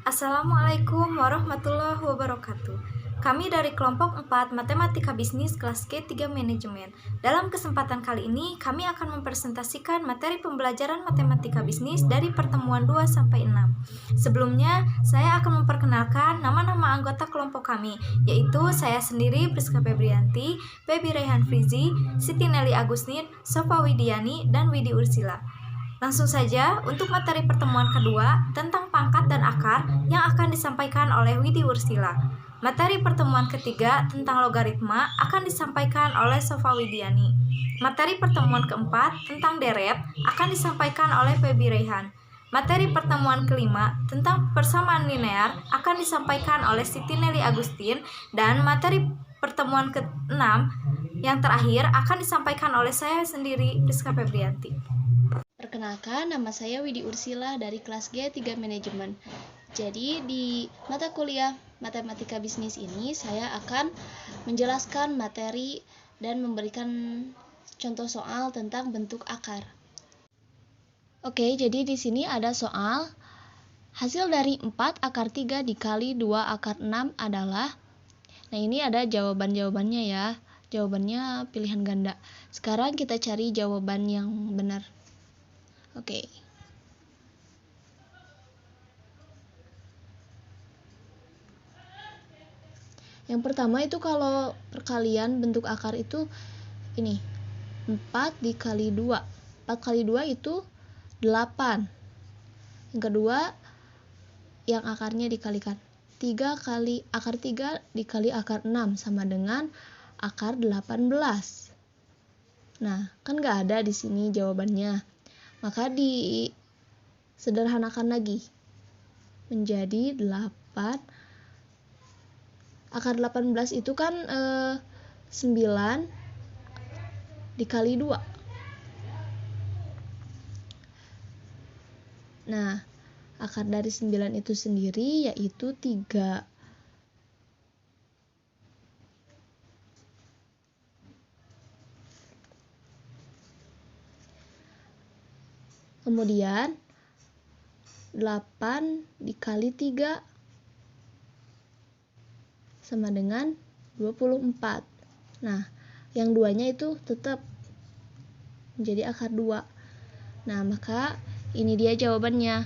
Assalamualaikum warahmatullahi wabarakatuh. Kami dari kelompok 4 Matematika Bisnis kelas G3 Manajemen. Dalam kesempatan kali ini, kami akan mempresentasikan materi pembelajaran Matematika Bisnis dari pertemuan 2 sampai 6. Sebelumnya, saya akan memperkenalkan nama-nama anggota kelompok kami, yaitu saya sendiri Priska Febrianti, Baby Rehan Frizi, Siti Nelly Agustin, Sofa Widiani, dan Widi Ursila. Langsung saja untuk materi pertemuan kedua tentang pangkat dan akar yang akan disampaikan oleh Widi Ursila. Materi pertemuan ketiga tentang logaritma akan disampaikan oleh Sofa Widiani. Materi pertemuan keempat tentang deret akan disampaikan oleh Feby Rehan. Materi pertemuan kelima tentang persamaan linear akan disampaikan oleh Siti Nelly Agustin, dan materi pertemuan ke-6 yang terakhir akan disampaikan oleh saya sendiri, Priska Febrianti. Perkenalkan, nama saya Widi Ursila dari kelas G3 Manajemen. Jadi di mata kuliah Matematika Bisnis ini saya akan menjelaskan materi dan memberikan contoh soal tentang bentuk akar. Oke, jadi di sini ada soal hasil dari 4 akar 3 dikali 2 akar 6 adalah. Nah, ini ada jawaban-jawabannya ya. Jawabannya pilihan ganda. Sekarang kita cari jawaban yang benar. Oke. Yang pertama itu kalau perkalian bentuk akar itu ini 4 dikali 2. 4 kali 2 itu 8. Yang kedua yang akarnya dikalikan. 3 kali akar 3 dikali akar 6 sama dengan akar 18. Nah, kan nggak ada di sini jawabannya. Maka disederhanakan lagi menjadi 8. Akar 18 itu kan 9 dikali 2. Nah, akar dari 9 itu sendiri yaitu 3. Kemudian 8 dikali 3 sama dengan 24. Nah, yang duanya itu tetap menjadi akar 2. Nah, maka ini dia jawabannya.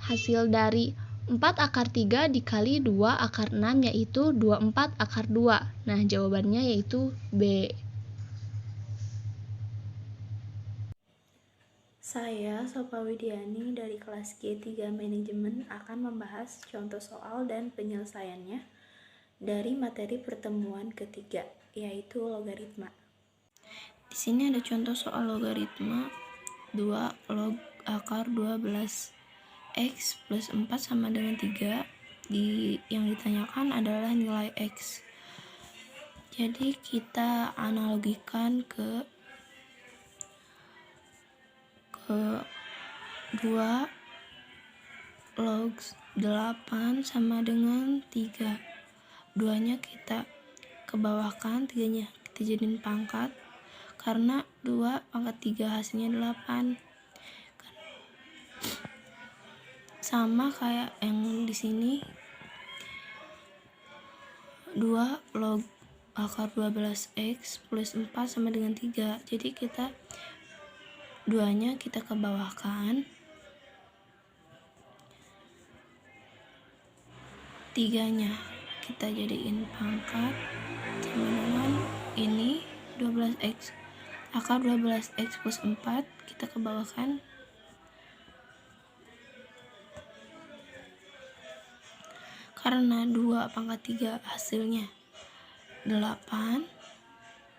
Hasil dari 4 akar 3 dikali 2 akar 6 yaitu 24 akar 2. Nah, jawabannya yaitu B. Saya, Sopa Widiani dari kelas G3 Manajemen akan membahas contoh soal dan penyelesaiannya dari materi pertemuan ketiga, yaitu logaritma. Di sini ada contoh soal logaritma 2 log akar 12 X plus 4 sama dengan 3. Yang ditanyakan adalah nilai X. Jadi kita analogikan ke 2 log 8 sama dengan 3. Duanya kita kebawahkan, 3-nya kita jadiin pangkat, karena 2 pangkat 3 hasilnya 8. Sama kayak yang di sini, 2 log akar 12x plus 4 sama dengan 3. Jadi kita duanya kita kebawahkan, 3-nya kita jadiin pangkat sama dengan ini 12x. Akar 12x plus 4 kita kebawahkan, karena 2 pangkat 3 hasilnya 8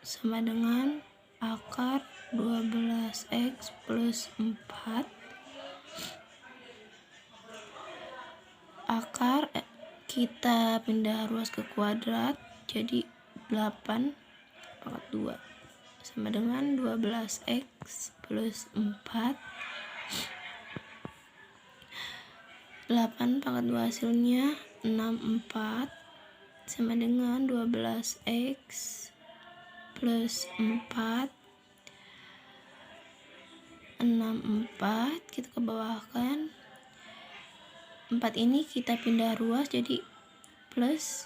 sama dengan akar 12x plus 4. Akar kita pindah ruas ke kuadrat, jadi 8 pangkat 2 sama dengan 12x plus 4. 8 pangkat 2 hasilnya 64 sama dengan 12x plus 4. 64 kita ke bawah kan, 4 ini kita pindah ruas jadi plus,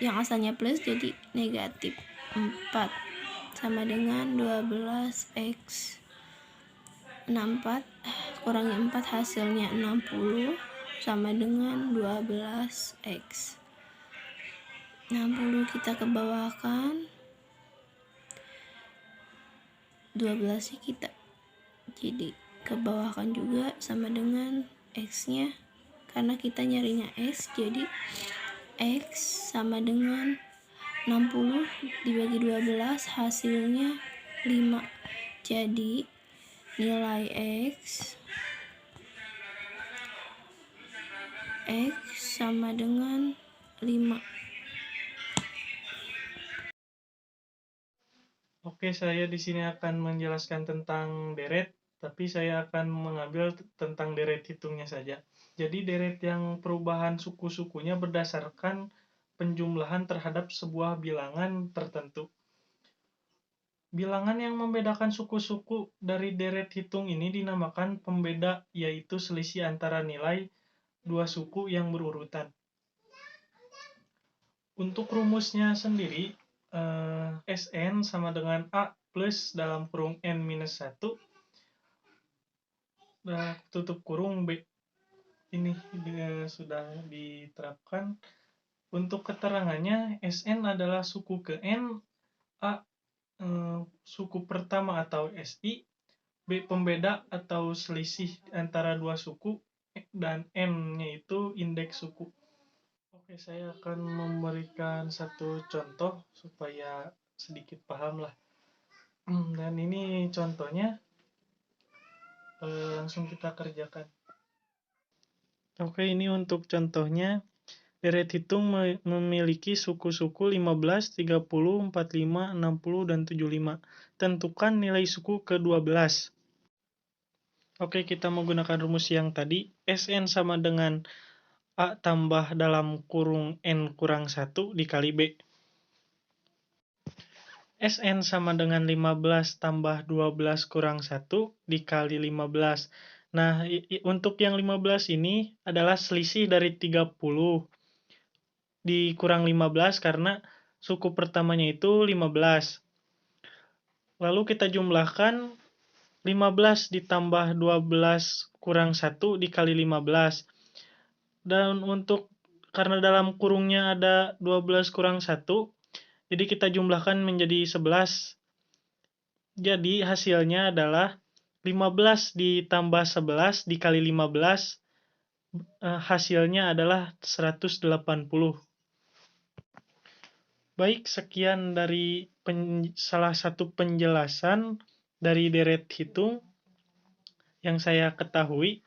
yang asalnya plus jadi negatif 4 sama dengan 12x. 64 kurangi 4 hasilnya 60 sama dengan 12x. 60 kita ke bawahkan, 12 kita jadi ke bawahkan juga sama dengan x nya, karena kita nyarinya x, jadi x sama dengan 60 dibagi 12 hasilnya 5. Jadi nilai x sama dengan 5. Oke, saya di sini akan menjelaskan tentang deret, tapi saya akan mengambil tentang deret hitungnya saja. Jadi deret yang perubahan suku-sukunya berdasarkan penjumlahan terhadap sebuah bilangan tertentu. Bilangan yang membedakan suku-suku dari deret hitung ini dinamakan pembeda, yaitu selisih antara nilai dua suku yang berurutan. Untuk rumusnya sendiri, Sn sama dengan A plus dalam kurung N minus 1 tutup kurung B. Ini sudah diterapkan. Untuk keterangannya, Sn adalah suku ke N, A suku pertama atau Si, B pembeda atau selisih antara dua suku, dan M-nya itu indeks suku. Oke, saya akan memberikan satu contoh supaya sedikit paham lah. Dan ini contohnya, langsung kita kerjakan. Oke, ini untuk contohnya. Deret hitung memiliki suku-suku 15, 30, 45, 60, dan 75. Tentukan nilai suku ke-12. Oke, kita menggunakan rumus yang tadi. Sn sama dengan A tambah dalam kurung N kurang 1 dikali B. Sn sama dengan 15 tambah 12 kurang 1 dikali 15. Nah, untuk yang 15 ini adalah selisih dari 30 dikurang 15 karena suku pertamanya itu 15. Lalu kita jumlahkan 15 ditambah 12 kurang 1 dikali 15. Dan karena dalam kurungnya ada 12 kurang 1, jadi kita jumlahkan menjadi 11. Jadi hasilnya adalah 15 ditambah 11 dikali 15, hasilnya adalah 180. Baik, sekian dari salah satu penjelasan dari deret hitung yang saya ketahui.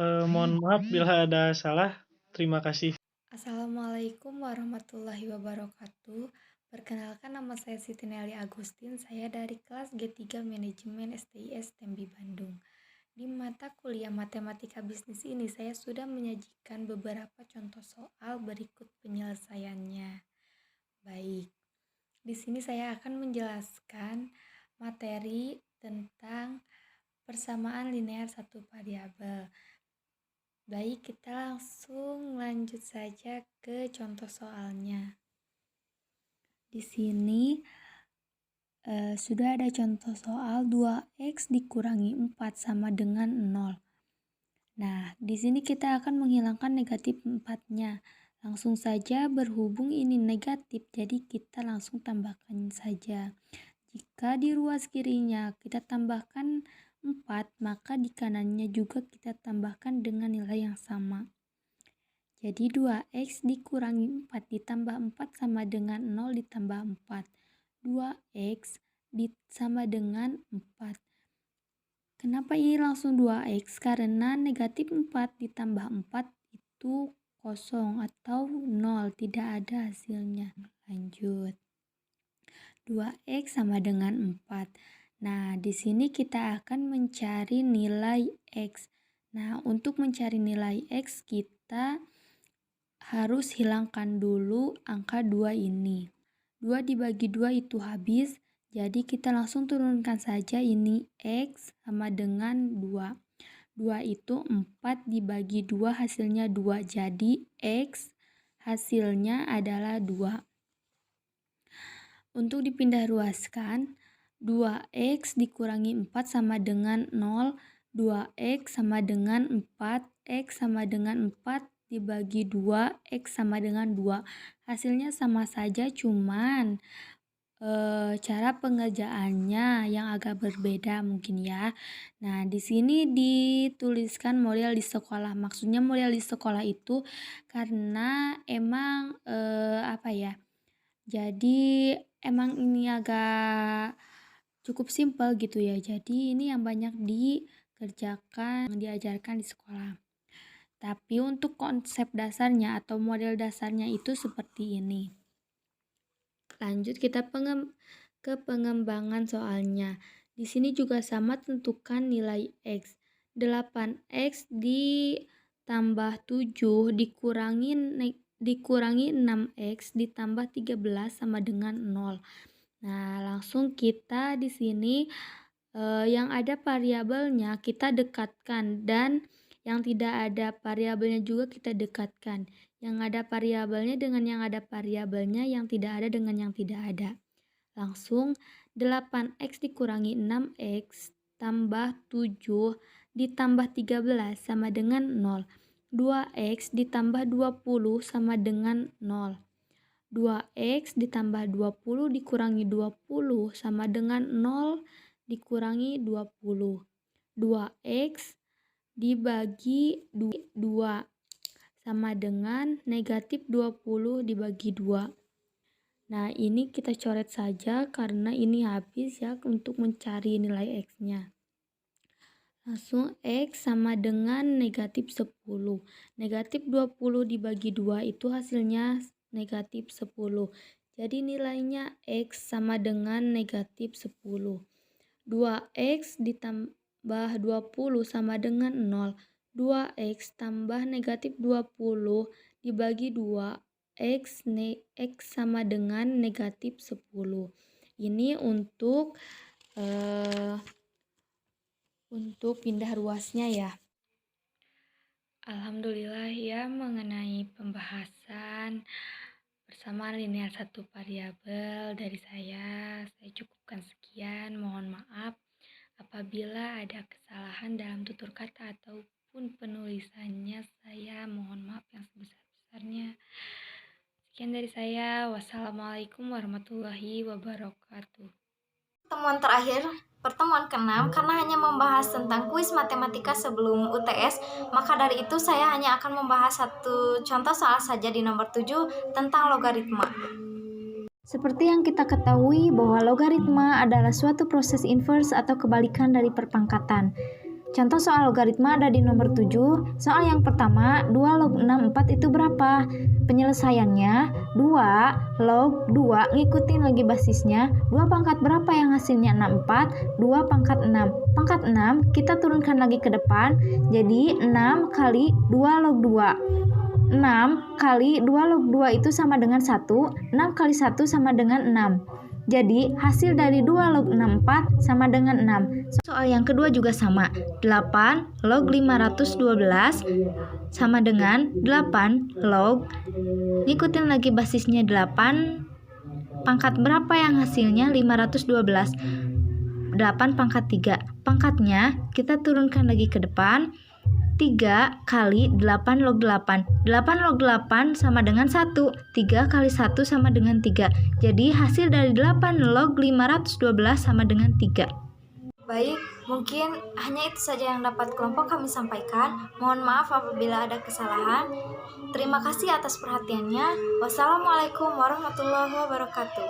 Mohon maaf bila ada salah. Terima kasih. Assalamualaikum warahmatullahi wabarakatuh. Perkenalkan, nama saya Siti Nelly Agustin. Saya dari kelas G3 Manajemen STIS Tembi Bandung. Di mata kuliah Matematika Bisnis ini saya sudah menyajikan beberapa contoh soal, berikut penyelesaiannya. Baik, di sini saya akan menjelaskan materi tentang persamaan linear satu variabel. Baik, kita langsung lanjut saja ke contoh soalnya. Di sini sudah ada contoh soal 2x dikurangi 4 sama dengan 0. Nah, di sini kita akan menghilangkan negatif 4-nya. Langsung saja, berhubung ini negatif, jadi kita langsung tambahkan saja. Jika di ruas kirinya kita tambahkan 4, maka di kanannya juga kita tambahkan dengan nilai yang sama. Jadi 2x dikurangi 4 ditambah 4 sama dengan 0 ditambah 4. 2x sama dengan 4. Kenapa ini langsung 2x? Karena negatif 4 ditambah 4 itu kosong atau 0, tidak ada hasilnya. Lanjut. 2x sama dengan 4. Nah, di sini kita akan mencari nilai x. Nah, untuk mencari nilai x kita harus hilangkan dulu angka 2 ini. 2 dibagi 2 itu habis, jadi kita langsung turunkan saja ini x sama dengan 2. 2 itu 4 dibagi 2 hasilnya 2. Jadi X hasilnya adalah 2. Untuk dipindah ruaskan, 2X dikurangi 4 sama dengan 0. 2X sama dengan 4. X sama dengan 4 dibagi 2. X sama dengan 2. Hasilnya sama saja, cuman cara pengerjaannya yang agak berbeda mungkin ya. Nah, di sini dituliskan model di sekolah. Maksudnya model di sekolah itu karena emang jadi emang ini agak cukup simpel gitu ya. Jadi ini yang banyak diajarkan di sekolah. Tapi untuk konsep dasarnya atau model dasarnya itu seperti ini. Lanjut kita ke pengembangan soalnya. Di sini juga sama, tentukan nilai X. 8X ditambah 7 dikurangi 6X ditambah 13 sama dengan 0. Nah, langsung kita di sini yang ada variabelnya kita dekatkan, dan yang tidak ada variabelnya juga kita dekatkan. Yang ada variabelnya dengan yang ada variabelnya, yang tidak ada dengan yang tidak ada. Langsung 8X dikurangi 6X tambah 7 ditambah 13 sama dengan 0. 2X ditambah 20 sama dengan 0. 2X ditambah 20 dikurangi 20 sama dengan 0 dikurangi 20. 2X dibagi 2 sama dengan negatif 20 dibagi 2. Nah, ini kita coret saja karena ini habis ya untuk mencari nilai X-nya. Langsung X sama dengan negatif 10. Negatif 20 dibagi 2 itu hasilnya negatif 10. Jadi nilainya X sama dengan negatif 10. 2X ditambah 20 sama dengan 0. 2X tambah negatif 20 dibagi 2. X sama dengan negatif 10. Ini untuk pindah ruasnya ya. Alhamdulillah ya, mengenai pembahasan bersama linear satu variabel dari saya cukupkan sekian. Mohon maaf apabila ada kesalahan dalam tutur kata ataupun penulisannya, saya mohon maaf yang sebesar-besarnya. Sekian dari saya. Wassalamualaikum warahmatullahi wabarakatuh. Pertemuan ke-6, karena hanya membahas tentang kuis matematika sebelum UTS, maka dari itu saya hanya akan membahas satu contoh soal saja di nomor 7 tentang logaritma. Seperti yang kita ketahui bahwa logaritma adalah suatu proses inverse atau kebalikan dari perpangkatan. Contoh soal logaritma ada di nomor 7. Soal yang pertama, 2 log 6 4 itu berapa? Penyelesaiannya 2 log 2, ngikutin lagi basisnya. 2 pangkat berapa yang hasilnya 64? 2 pangkat 6. Pangkat 6 kita turunkan lagi ke depan. Jadi 6 kali 2 log 2. 6 kali 2 log 2 itu sama dengan 1. 6 kali 1 sama dengan 6. Jadi, hasil dari 2 log 64 sama dengan 6. Soal yang kedua juga sama. 8 log 512 sama dengan 8 log. Ngikutin lagi basisnya 8. Pangkat berapa yang hasilnya 512? 8 pangkat 3. Pangkatnya kita turunkan lagi ke depan. 3 kali 8 log 8. 8 log 8 sama dengan 1. 3 kali 1 sama dengan 3. Jadi hasil dari 8 log 512 sama dengan 3. Baik, mungkin hanya itu saja yang dapat kelompok kami sampaikan. Mohon maaf apabila ada kesalahan. Terima kasih atas perhatiannya. Wassalamualaikum warahmatullahi wabarakatuh.